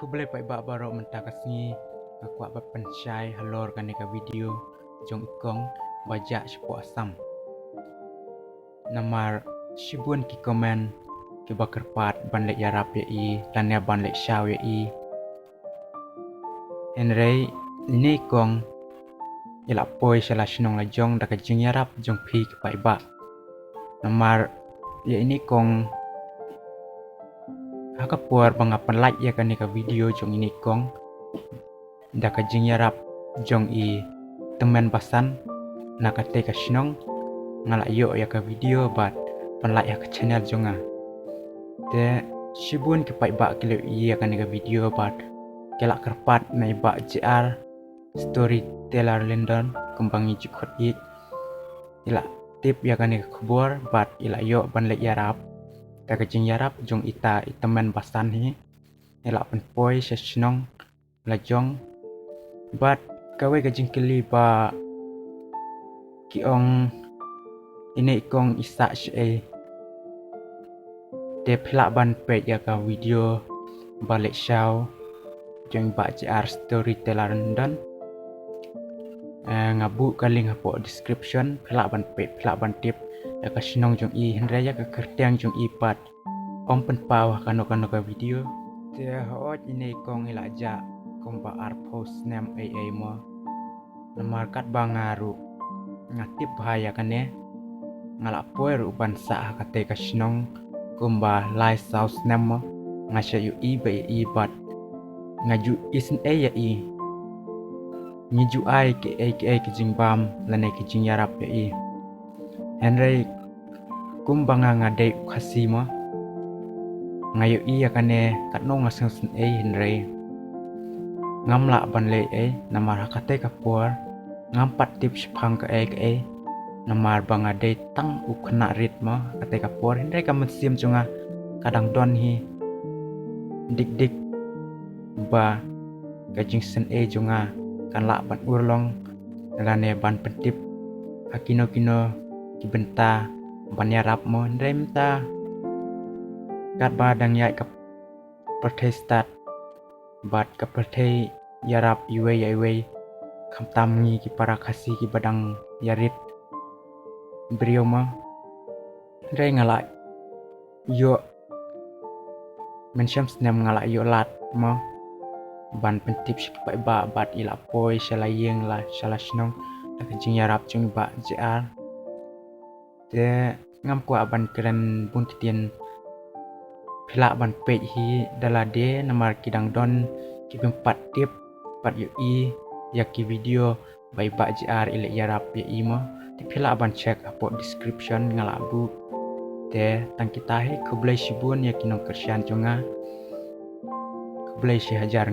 boleh pai ba baro mentah kasni aku apa pencai halor kan ka video jong ikong bajak sepo asam namar shibun ki komen ki bakerpat ban lek yarap ya i dan ya ban lek shaw ya i enrei ini kong ilak poi shala shnong la jong da ka jing yarap jong pi ki pai ba namar ya ini kong haka puar bangapan like ya kan ka video jong ini kong da ka jing yarap jong i temen basan na ka te ka shnong ngala yo ya ka video bat pan like ya ka channel jonga te shibun ki pai ba kilo ya kan ka video bat kelak kerpat nai ba JR storyteller London kembangi jukot i ila tip ya kan ka kubur bat ila yo ban lek yarap da ka jing yarap jong ita temen basan hi ila pen poi shnong la jong bat kawe ka jing kili ba ki ong ini kong isa she de phla ban pe ya ka video balik shaw jeng ba JR storyteller dan ngabu kaling hapo description phla ban pe phla ban tip ya ka sinong jong i hendra ya ka kerteng jong i pat om pen paw kano ka video te hot ini kong ilaja kong ba ar post name ai mo namar kat bangaru ngatip bahaya kan ya ngalak poer uban sa ka te ka sinong kumba lai south name ngasya yu i ba i bat ngaju isin ya i ngiju ai ke jingbam lane ke jingyarap ya i henry kumbanga ngade khasima ngayo i yakane katno ngasang sin henry ngamla banle namar hakate kapur ngampat tips phang ka namar bangade tang ukna ritma kate kapur henry kamensim chunga kadang don hi dik ba gajing sen junga kan la ban urlong lane ban pentip akino ki benta ban yarap mo ndremta kat badang ya ka protestat bat ka perthei yarap iwe khamtam ngi ki para khasi ki badang yarit brioma ndre ngala yo mensyam snem ngala yo lat mo ban pentip sipai ba bat ila poi shalayeng la shalashnong tak jing yarap chung ba JR te ngam kwa ban keren bun titien phla ban pe hi dalade namar kidang don ki bempat tip pat yu i yaki video bai ba JR ile yarap ya i mo ti phla ban check apo description ngala bu te tang kita hi kublai shibun yakinong kersian chunga kublai shi hajar